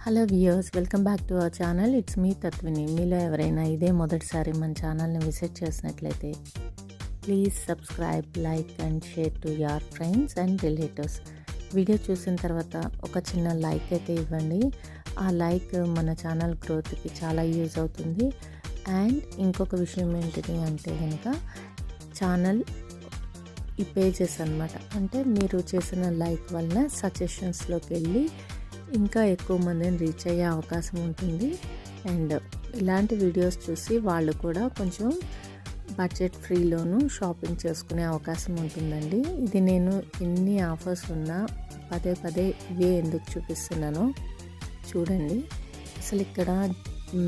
Hello viewers, welcome back to our channel. It's me Tatvini. మీలో ఎవరైనా ఇదే మొదటిసారి మన ఛానల్ని విజిట్ చేసినట్లయితే please subscribe, like and share to your friends and relatives. Video చూసిన తర్వాత ఒక చిన్న లైక్ అయితే ఇవ్వండి. ఆ లైక్ మన ఛానల్ గ్రోత్కి చాలా యూజ్ అవుతుంది. అండ్ ఇంకొక విషయం ఏంటిది అంటే కనుక ఛానల్ ఈ పేజెస్ అనమాట, అంటే మీరు చేసిన లైక్ వల్ల సజెషన్స్లోకి వెళ్ళి ఇంకా ఎక్కువ మందిని రీచ్ అయ్యే అవకాశం ఉంటుంది. అండ్ ఇలాంటి వీడియోస్ చూసి వాళ్ళు కూడా కొంచెం బడ్జెట్ ఫ్రీలోను షాపింగ్ చేసుకునే అవకాశం ఉంటుందండి. ఇది నేను ఎన్ని ఆఫర్స్ ఉన్నా పదే పదే ఇవే ఎందుకు చూపిస్తున్నానో చూడండి. అసలు ఇక్కడ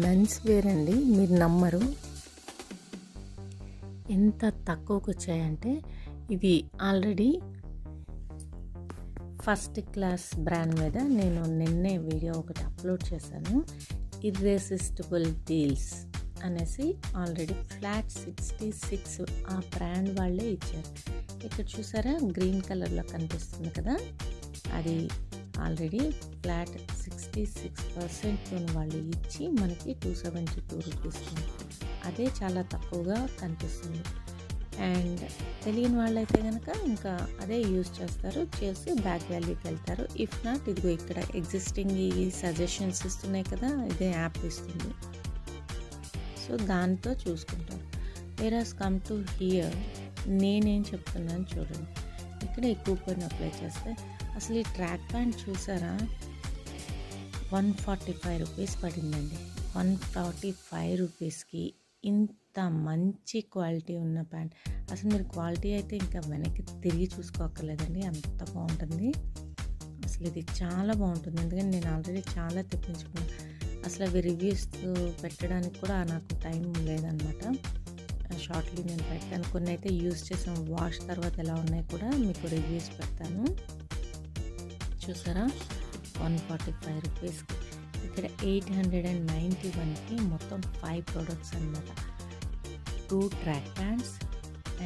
మెన్స్ వేర్ అండి, మీరు నమ్మరు ఎంత తక్కువకు వచ్చాయంటే. ఇది ఆల్రెడీ ఫస్ట్ క్లాస్ బ్రాండ్ మీద నేను నిన్నే వీడియో ఒకటి అప్లోడ్ చేశాను. ఇర్రెసిస్టిబుల్ డీల్స్ అనేసి ఆల్రెడీ ఫ్లాట్ 66 ఆ బ్రాండ్ వాళ్ళే ఇచ్చారు. ఇక్కడ చూసారా గ్రీన్ కలర్లో కనిపిస్తుంది కదా, అది ఆల్రెడీ ఫ్లాట్ 66% వాళ్ళు ఇచ్చి మనకి 272 రూపీస్. అదే చాలా తక్కువగా కనిపిస్తుంది. అండ్ తెలియని వాళ్ళైతే కనుక ఇంకా అదే యూజ్ చేసి బ్యాక్ వాల్యూకి వెళ్తారు. ఇఫ్ నాట్, ఇదిగో ఇక్కడ ఎగ్జిస్టింగ్ ఈ సజెషన్స్ ఇస్తున్నాయి కదా, ఇదే యాప్ ఇస్తుంది. సో దాంతో చూసుకుంటారు. వేరాస్ కమ్ టు హియర్ నేనేం చెప్తున్నాను చూడండి. ఇక్కడ ఈ కూపన్ అప్లై చేస్తే అసలు ఈ ట్రాక్ ప్యాంట్ చూసారా, 145 రూపీస్ పడిందండి. 145 రూపీస్కి ఇంత మంచి క్వాలిటీ ఉన్న ప్యాంట్. అసలు మీరు క్వాలిటీ అయితే ఇంకా వెనక్కి తిరిగి చూసుకోక్కర్లేదండి, అంత బాగుంటుంది. అసలు ఇది చాలా బాగుంటుంది. ఎందుకంటే నేను ఆల్రెడీ చాలా తెప్పించుకున్నాను. అసలు అవి రివ్యూస్ పెట్టడానికి కూడా నాకు టైం లేదనమాట. షార్ట్లీ నేను పెడతాను. కొన్ని అయితే యూజ్ చేసాం, వాష్ తర్వాత ఎలా ఉన్నాయి కూడా మీకు రివ్యూస్ పెడతాను. చూసారా 145 రూపీస్కి. ఇక్కడ 891కి మొత్తం 5 ప్రోడక్ట్స్ అనమాట. 2 ట్రాక్ ప్యాంట్స్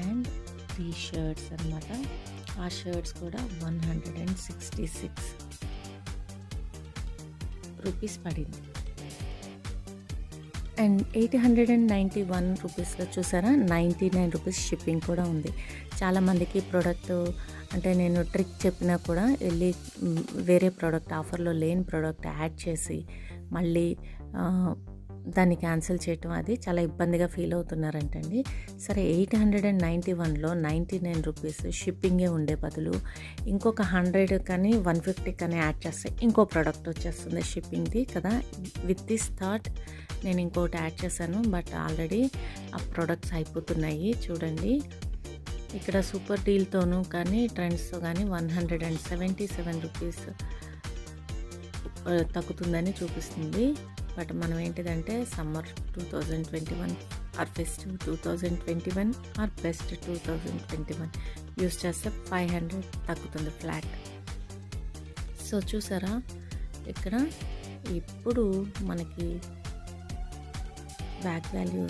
అండ్ 3 షర్ట్స్ అనమాట. ఆ షర్ట్స్ కూడా 166 రూపీస్ పడింది. అండ్ 891 రూపీస్లో చూసారా 99 రూపీస్ షిప్పింగ్ కూడా ఉంది. చాలామందికి ప్రోడక్ట్ అంటే నేను ట్రిక్ చెప్పినా కూడా వెళ్ళి వేరే ప్రోడక్ట్, ఆఫర్లో లేని ప్రోడక్ట్ యాడ్ చేసి మళ్ళీ దాన్ని క్యాన్సిల్ చేయటం, అది చాలా ఇబ్బందిగా ఫీల్ అవుతున్నారంటండి. సరే 891లో 99 రూపీస్ షిప్పింగే ఉండే బదులు ఇంకొక 100 కానీ 150 కానీ యాడ్ చేస్తే ఇంకో ప్రోడక్ట్ వచ్చేస్తుంది షిప్పింగ్ది కదా. విత్ దిస్ థాట్ నేను ఇంకోటి యాడ్ చేశాను. బట్ ఆల్రెడీ ఆ ప్రోడక్ట్స్ అయిపోతున్నాయి. చూడండి ఇక్కడ సూపర్ డీల్తోనూ కానీ ట్రెండ్స్తో కానీ 177 రూపీస్ తగ్గుతుందని చూపిస్తుంది. బట్ మనం ఏంటిదంటే summer 2021 or festive 2021 or best 2021 use చేస్తే 500 తగ్గుతుంది ఫ్లాట్. సో చూసారా ఇక్కడ ఇప్పుడు మనకి బ్యాక్ వాల్యూ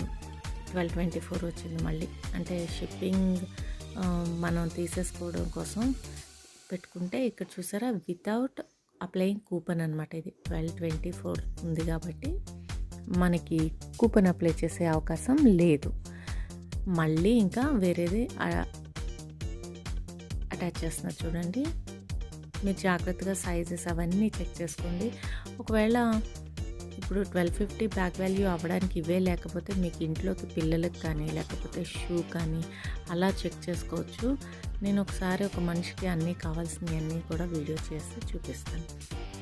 1224 వచ్చింది మళ్ళీ. అంటే షిప్పింగ్ మనం తీసేసుకోవడం కోసం పెట్టుకుంటే ఇక్కడ చూసారా వితౌట్ అప్లయింగ్ కూపన్ అనమాట. ఇది 1224 ఉంది కాబట్టి మనకి కూపన్ అప్లై చేసే అవకాశం లేదు. మళ్ళీ ఇంకా వేరేది అటాచ్ చేస్తున్నారు చూడండి. మీరు జాగ్రత్తగా సైజెస్ అవన్నీ చెక్ చేసుకోండి. ఒకవేళ ఇప్పుడు 1250 బ్యాక్ వాల్యూ అవ్వడానికి ఇవే లేకపోతే మీకు ఇంట్లోకి పిల్లలకు కానీ లేకపోతే షూ కానీ అలా చెక్ చేసుకోవచ్చు. నేను ఒకసారి ఒక మనిషికి అన్నీ కావాల్సినవి అన్నీ కూడా వీడియో చేసి చూపిస్తాను.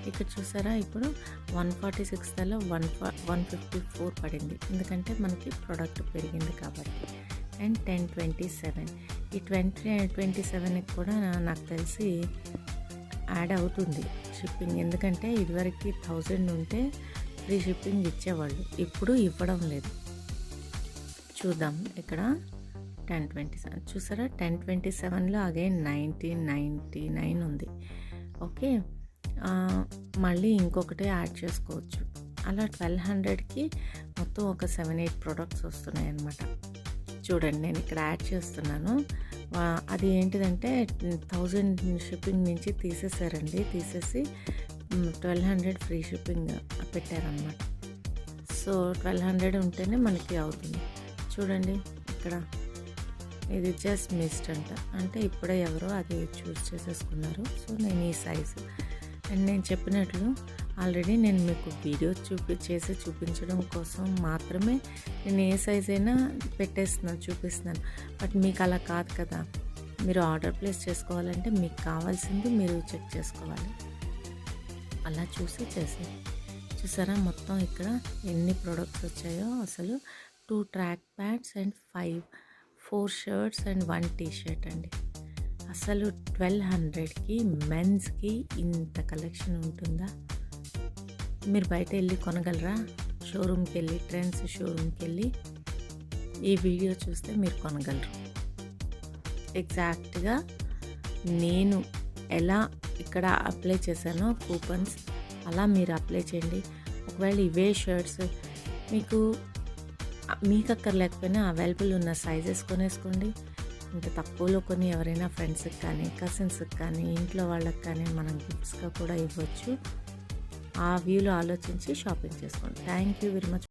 ఇక్కడ చూసారా ఇప్పుడు 146లో 154 పడింది, ఎందుకంటే మనకి ప్రోడక్ట్ పెరిగింది కాబట్టి. అండ్ 1027 ఈ 2027కి కూడా నాకు తెలిసి యాడ్ అవుతుంది షిప్పింగ్. ఎందుకంటే ఇదివరకు 1000 ఉంటే ఫ్రీ షిప్పింగ్ ఇచ్చేవాళ్ళు, ఇప్పుడు ఇవ్వడం లేదు. చూద్దాం ఇక్కడ 1027 చూసారా 1027లో అగైన్ 1999 ఉంది. ఓకే, మళ్ళీ ఇంకొకటి యాడ్ చేసుకోవచ్చు. అలా 1200కి మొత్తం ఒక 7-8 ప్రోడక్ట్స్ వస్తున్నాయి అన్నమాట. చూడండి నేను ఇక్కడ యాడ్ చేస్తున్నాను. అది ఏంటిదంటే 1000 షిప్పింగ్ నుంచి తీసేసారండి. తీసేసి 1200 ఫ్రీ షిప్పింగ్ పెట్టారనమాట. సో 1200 ఉంటేనే మనకి అవుతుంది. చూడండి ఇక్కడ ఇది జస్ట్ మిస్డ్ అంట, అంటే ఇప్పుడే ఎవరో అది చూస్ చేసేసుకున్నారు. సో నేను ఈ సైజు అండ్ నేను చెప్పినట్లు ఆల్రెడీ నేను మీకు వీడియో చూపించడం కోసం మాత్రమే నేను ఏ సైజ్ అయినా చూపిస్తున్నాను. బట్ మీకు అలా కాదు కదా, మీరు ఆర్డర్ ప్లేస్ చేసుకోవాలంటే మీకు కావాల్సింది మీరు చెక్ చేసుకోవాలి. అలా చూసి చేసేది. చూసారా మొత్తం ఇక్కడ ఎన్ని ప్రోడక్ట్స్ వచ్చాయో అసలు. 2 track pants and 4 shirts and 1 T-shirt అండి. అసలు 1200కి మెన్స్కి ఇంత కలెక్షన్ ఉంటుందా? మీరు బయట వెళ్ళి కొనగలరా? షోరూమ్కి వెళ్ళి, ట్రెండ్స్ షోరూమ్కి వెళ్ళి ఈ వీడియో చూస్తే మీరు కొనగలరు. ఎగ్జాక్ట్గా నేను ఎలా ఇక్కడ అప్లై చేశానో కూపన్స్, అలా మీరు అప్లై చేయండి. ఒకవేళ ఇవే షర్ట్స్ మీకు అక్కర్లేకపోయినా అవైలబుల్ ఉన్న సైజెస్ కొనేసుకోండి. ఇంకా తక్కువలో కొని ఎవరైనా ఫ్రెండ్స్కి కానీ, కజిన్స్కి కానీ, ఇంట్లో వాళ్ళకి కానీ మనం గిఫ్ట్స్గా కూడా ఇవ్వచ్చు. ఆ వ్యూలో ఆలోచించి షాపింగ్ చేసుకోండి. Thank you very much.